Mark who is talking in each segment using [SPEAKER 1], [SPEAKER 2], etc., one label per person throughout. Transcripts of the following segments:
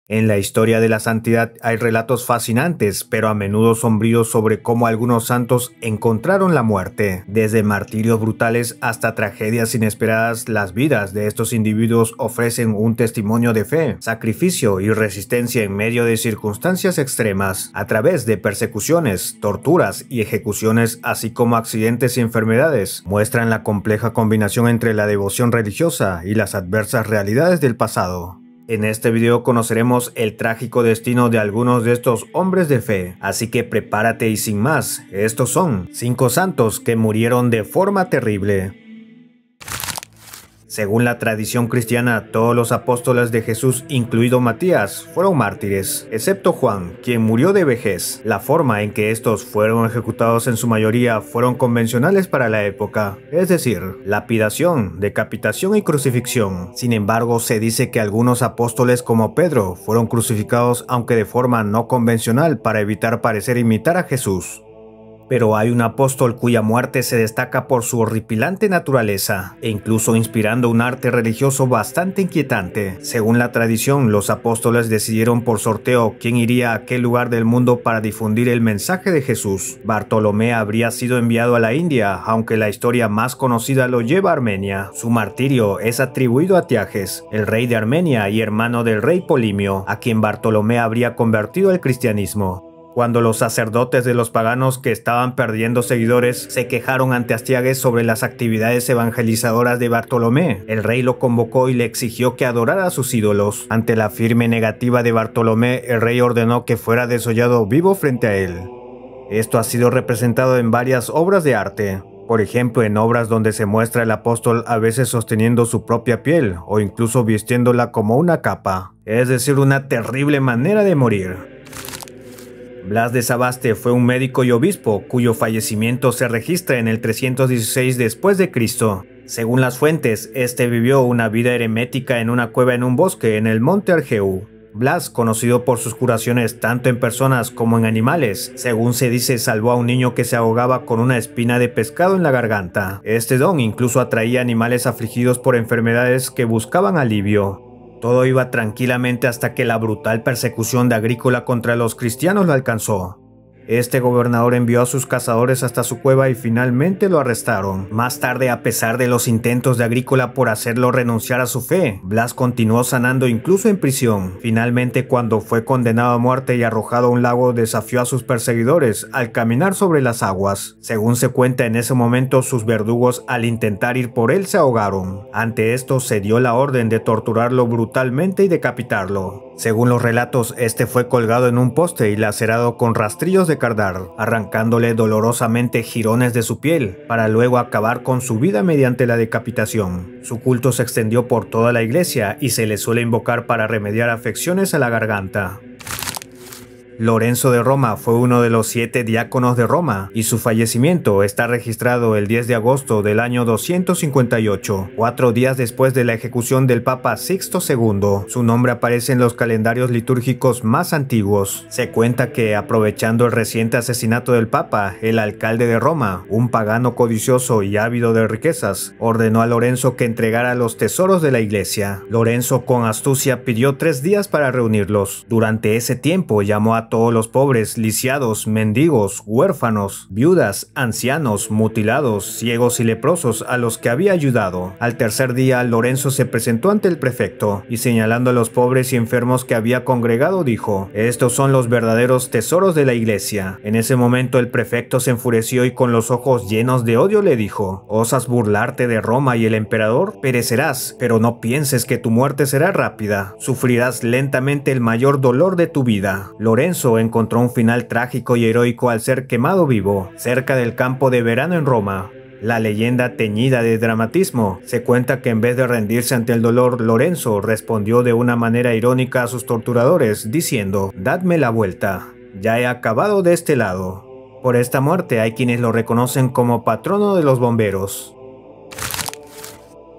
[SPEAKER 1] En la historia de la santidad hay relatos fascinantes, pero a menudo sombríos sobre cómo algunos santos encontraron la muerte. Desde martirios brutales hasta tragedias inesperadas, las vidas de estos individuos ofrecen un testimonio de fe, sacrificio y resistencia en medio de circunstancias extremas, a través de persecuciones, torturas y ejecuciones, así como accidentes y enfermedades. Muestran la compleja combinación entre la devoción religiosa y las adversas realidades del pasado. En este video conoceremos el trágico destino de algunos de estos hombres de fe, así que prepárate y sin más, estos son 5 santos que murieron de forma terrible. Según la tradición cristiana, todos los apóstoles de Jesús, incluido Matías, fueron mártires, excepto Juan, quien murió de vejez. La forma en que estos fueron ejecutados en su mayoría fueron convencionales para la época, es decir, lapidación, decapitación y crucifixión. Sin embargo, se dice que algunos apóstoles como Pedro fueron crucificados aunque de forma no convencional para evitar parecer imitar a Jesús. Pero hay un apóstol cuya muerte se destaca por su horripilante naturaleza, e incluso inspirando un arte religioso bastante inquietante. Según la tradición, los apóstoles decidieron por sorteo quién iría a aquel lugar del mundo para difundir el mensaje de Jesús. Bartolomé habría sido enviado a la India, aunque la historia más conocida lo lleva a Armenia. Su martirio es atribuido a Tiages, el rey de Armenia y hermano del rey Polimio, a quien Bartolomé habría convertido al cristianismo. Cuando los sacerdotes de los paganos que estaban perdiendo seguidores se quejaron ante Astiages sobre las actividades evangelizadoras de Bartolomé, el rey lo convocó y le exigió que adorara a sus ídolos. Ante la firme negativa de Bartolomé, el rey ordenó que fuera desollado vivo frente a él. Esto ha sido representado en varias obras de arte. Por ejemplo, en obras donde se muestra el apóstol a veces sosteniendo su propia piel o incluso vistiéndola como una capa, es decir, una terrible manera de morir. Blas de Sabaste fue un médico y obispo cuyo fallecimiento se registra en el 316 después de Cristo. Según las fuentes, este vivió una vida eremética en una cueva en un bosque en el monte Argeu. Blas, conocido por sus curaciones tanto en personas como en animales, según se dice, salvó a un niño que se ahogaba con una espina de pescado en la garganta. Este don incluso atraía animales afligidos por enfermedades que buscaban alivio. Todo iba tranquilamente hasta que la brutal persecución de Agrícola contra los cristianos lo alcanzó. Este gobernador envió a sus cazadores hasta su cueva y finalmente lo arrestaron. Más tarde, a pesar de los intentos de Agrícola por hacerlo renunciar a su fe, Blas continuó sanando incluso en prisión. Finalmente, cuando fue condenado a muerte y arrojado a un lago, desafió a sus perseguidores al caminar sobre las aguas. Según se cuenta, en ese momento sus verdugos, al intentar ir por él, se ahogaron. Ante esto, se dio la orden de torturarlo brutalmente y decapitarlo. Según los relatos, este fue colgado en un poste y lacerado con rastrillos de cardar, arrancándole dolorosamente jirones de su piel, para luego acabar con su vida mediante la decapitación. Su culto se extendió por toda la iglesia y se le suele invocar para remediar afecciones a la garganta. Lorenzo de Roma fue uno de los 7 diáconos de Roma y su fallecimiento está registrado el 10 de agosto del año 258, 4 días después de la ejecución del Papa Sixto II. Su nombre aparece en los calendarios litúrgicos más antiguos. Se cuenta que, aprovechando el reciente asesinato del Papa, el alcalde de Roma, un pagano codicioso y ávido de riquezas, ordenó a Lorenzo que entregara los tesoros de la iglesia. Lorenzo, con astucia, pidió 3 días para reunirlos. Durante ese tiempo llamó a todos los pobres, lisiados, mendigos, huérfanos, viudas, ancianos, mutilados, ciegos y leprosos a los que había ayudado. Al tercer día, Lorenzo se presentó ante el prefecto y, señalando a los pobres y enfermos que había congregado, dijo: «Estos son los verdaderos tesoros de la iglesia». En ese momento el prefecto se enfureció y con los ojos llenos de odio le dijo: «¿Osas burlarte de Roma y el emperador? Perecerás, pero no pienses que tu muerte será rápida. Sufrirás lentamente el mayor dolor de tu vida». Lorenzo encontró un final trágico y heroico al ser quemado vivo, cerca del campo de verano en Roma. La leyenda teñida de dramatismo, se cuenta que en vez de rendirse ante el dolor, Lorenzo respondió de una manera irónica a sus torturadores, diciendo: «Dadme la vuelta, ya he acabado de este lado». Por esta muerte hay quienes lo reconocen como patrono de los bomberos.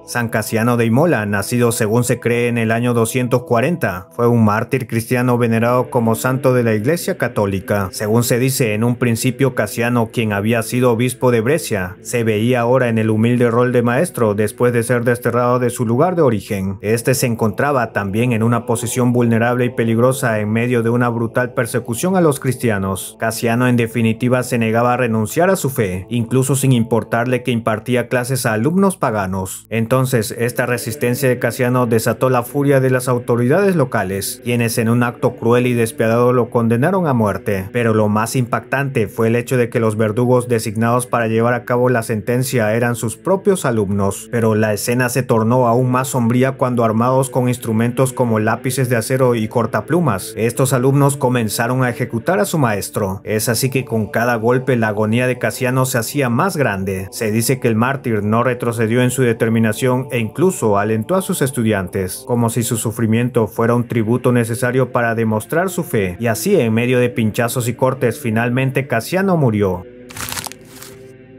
[SPEAKER 1] San Casiano de Imola, nacido según se cree en el año 240, fue un mártir cristiano venerado como santo de la Iglesia Católica. Según se dice, en un principio Casiano, quien había sido obispo de Brescia, se veía ahora en el humilde rol de maestro después de ser desterrado de su lugar de origen. Este se encontraba también en una posición vulnerable y peligrosa en medio de una brutal persecución a los cristianos. Casiano en definitiva se negaba a renunciar a su fe, incluso sin importarle que impartía clases a alumnos paganos. Entonces, esta resistencia de Casiano desató la furia de las autoridades locales, quienes en un acto cruel y despiadado lo condenaron a muerte. Pero lo más impactante fue el hecho de que los verdugos designados para llevar a cabo la sentencia eran sus propios alumnos. Pero la escena se tornó aún más sombría cuando, armados con instrumentos como lápices de acero y cortaplumas, estos alumnos comenzaron a ejecutar a su maestro. Es así que con cada golpe la agonía de Casiano se hacía más grande. Se dice que el mártir no retrocedió en su determinación e incluso alentó a sus estudiantes, como si su sufrimiento fuera un tributo necesario para demostrar su fe, y así en medio de pinchazos y cortes finalmente Casiano murió.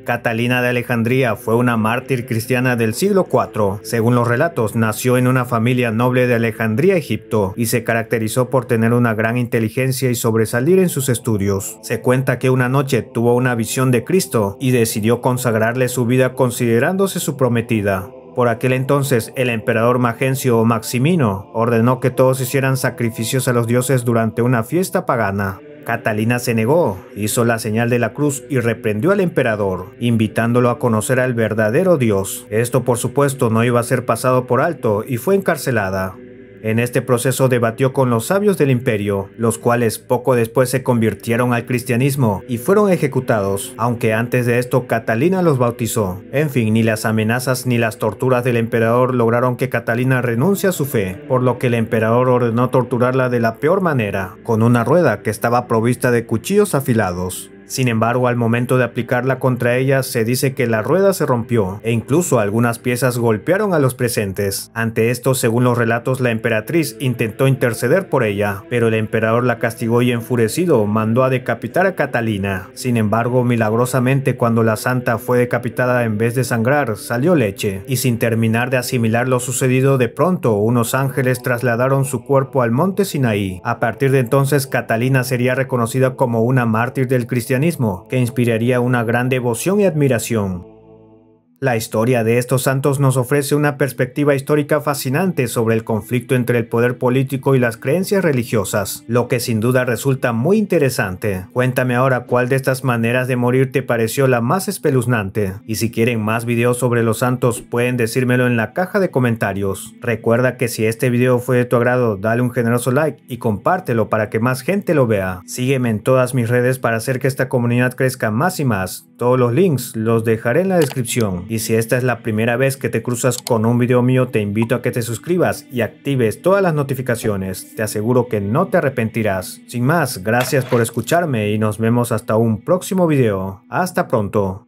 [SPEAKER 1] Catalina de Alejandría fue una mártir cristiana del siglo IV. Según los relatos, nació en una familia noble de Alejandría, Egipto, y se caracterizó por tener una gran inteligencia y sobresalir en sus estudios. Se cuenta que una noche tuvo una visión de Cristo y decidió consagrarle su vida considerándose su prometida. Por aquel entonces, el emperador Magencio o Maximino ordenó que todos hicieran sacrificios a los dioses durante una fiesta pagana. Catalina se negó, hizo la señal de la cruz y reprendió al emperador, invitándolo a conocer al verdadero Dios. Esto, por supuesto, no iba a ser pasado por alto y fue encarcelada. En este proceso debatió con los sabios del imperio, los cuales poco después se convirtieron al cristianismo y fueron ejecutados, aunque antes de esto Catalina los bautizó. En fin, ni las amenazas ni las torturas del emperador lograron que Catalina renuncie a su fe, por lo que el emperador ordenó torturarla de la peor manera, con una rueda que estaba provista de cuchillos afilados. Sin embargo, al momento de aplicarla contra ella, se dice que la rueda se rompió e incluso algunas piezas golpearon a los presentes. Ante esto, según los relatos, la emperatriz intentó interceder por ella, pero el emperador la castigó y, enfurecido, mandó a decapitar a Catalina. Sin embargo, milagrosamente, cuando la santa fue decapitada, en vez de sangrar, salió leche, y sin terminar de asimilar lo sucedido, de pronto unos ángeles trasladaron su cuerpo al monte Sinaí. A partir de entonces, Catalina sería reconocida como una mártir del cristianismo, que inspiraría una gran devoción y admiración. La historia de estos santos nos ofrece una perspectiva histórica fascinante sobre el conflicto entre el poder político y las creencias religiosas, lo que sin duda resulta muy interesante. Cuéntame ahora cuál de estas maneras de morir te pareció la más espeluznante, y si quieren más videos sobre los santos pueden decírmelo en la caja de comentarios. Recuerda que si este video fue de tu agrado, dale un generoso like y compártelo para que más gente lo vea. Sígueme en todas mis redes para hacer que esta comunidad crezca más y más. Todos los links los dejaré en la descripción. Y si esta es la primera vez que te cruzas con un video mío, te invito a que te suscribas y actives todas las notificaciones. Te aseguro que no te arrepentirás. Sin más, gracias por escucharme y nos vemos hasta un próximo video. Hasta pronto.